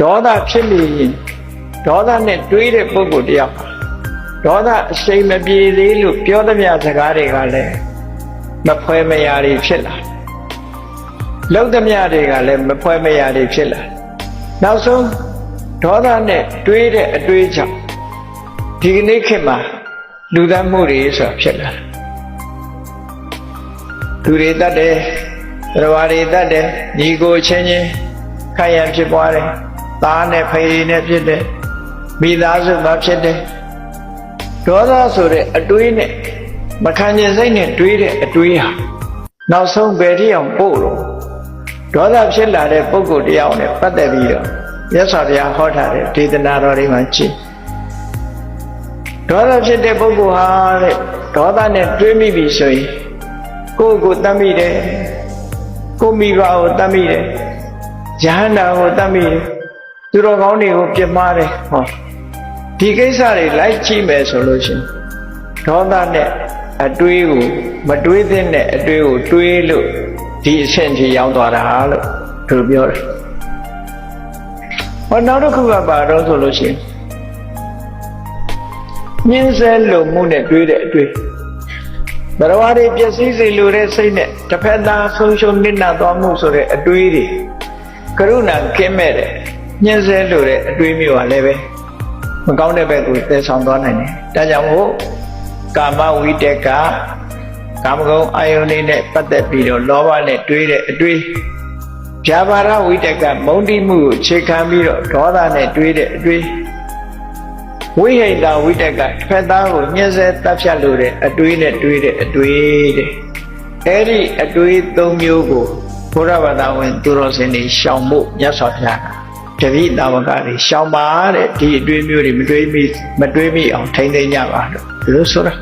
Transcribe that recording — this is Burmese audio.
ဒေါသဖြစ်နေရင်ဒေါသနဲ့တွေးတဲ့ပုဂ္ဂိုလ်တယောက်ဒေါသအရှိန်မပြေသေးလို့ပြောသမျှစကားတွေကလည်းမဖွဲမရာတွေဖြစ်လာလှုပ်သမျှတွေကလည်းမဖွဲမရာတွေဖြစ်လာနောက်ဆုံးဒေါသနဲ့တွေးတဲ့အတွေးကြောင့်ဒီကနေ့ခေတ်မှာလူသတ်မှုတွေဆိုတာဖြစ်လာလူတွေတတ်တယ်တရားတွေတတ်တယ်ညီကိုချင်းချင်းခိုင်ရန်ဖြစ်ပွားတယ်သားနဲ့ဖေးနဲ့ဖြစ်တယ်မိသားစုမှာဖြစ်တယ်ဒေါသဆိုတဲ့အတွေးနဲ့မခံကျင်စိတ်နဲ့တွေးတဲ့အတွေးဟာနောက်ဆုံးဘယ်ထိအောင်ပို့လို့ဒေါသဖြစ်လာတဲ့ပုဂ္ဂိုလ်တရားနဲ့ပတ်သက်ပြီးတော့မြတ်စွာဘုရားဟောထားတဲ့ဒေသနာတော်တွေမှာကြည့်ဒေါသဖြစ်တဲ့ပုဂ္ဂိုလ်ဟာတဲ့ဒေါသနဲ့တွေးမိပြီဆိုရင်ကိုယ့်ကိုတတ်မိတယ်ကိုမိဘကိုတတ်မိတယ်ယဟန္တာကိုတတ်မိတယ်သူတော်ကောင်းတွေကိုပြစ်မှားတယ်ဟောဒီကိစ္စတွေလိုက်ကြည့်မယ်ဆိုလို့ရှိရင်ဒေါသနဲ့အတွေးကိုမတွေးသင့်တဲ့အတွေးကိုတွေးလို့ဒီအဆင့်ကြီးရောက်သွားတာလို့သူပြောတယ်ဟောနောက်တစ်ခုကပါတော့ဆိုလို့ရှိရင်ညှင်းဆဲလို့မှုနဲ့တွေးတဲ့အတွေးဘရဝါတွေပျက်စီးစေလိုတဲ့စိတ်နဲ့တစ်ဖက်သားဆုံးရှုံးနစ်နာသွားမှုဆိုတဲ့အတွေးတွေကရုဏာကင်းမဲ့တဲ့ညှင်းဆဲလိုတဲ့အတွေးမျိုးကလည်းပဲမကောင်းတဲ့ဘက်ကိုသယ်ဆောင်သွားနိုင်တယ်။ဒါကြောင့်မို့ကာမဝိတက်ကကာမဂုဏ်အာယုန်လေးနဲ့ပတ်သက်ပြီးတော့လောဘနဲ့တွေးတဲ့အတွေးဗျာပါဒဝိတက်ကမုန်းတိမှုကိုခြေခံပြီးတော့ဒေါသနဲ့တွေးတဲ့အတွေးဝိဟိတဝိတက်ကတစ်ဖက်သားကိုညှင်းဆဲတပ်ဖြတ်လိုတဲ့အတွေးနဲ့တွေးတဲ့အတွေးတဲ့အဲ့ဒီအတွေး၃မျိုးကိုဘုရားဘာသာဝင်သူတော်စင်တွေရှောင်ဖို့မြတ်စွာဘုရားတပည့်သားဝကတွေရှောင်ပါတဲ့ဒီအတွေးမျိုးတွေမတွေးမိအောင်ထိန်းသိမ်းကြပါတော့ဒီလိုဆိုတာ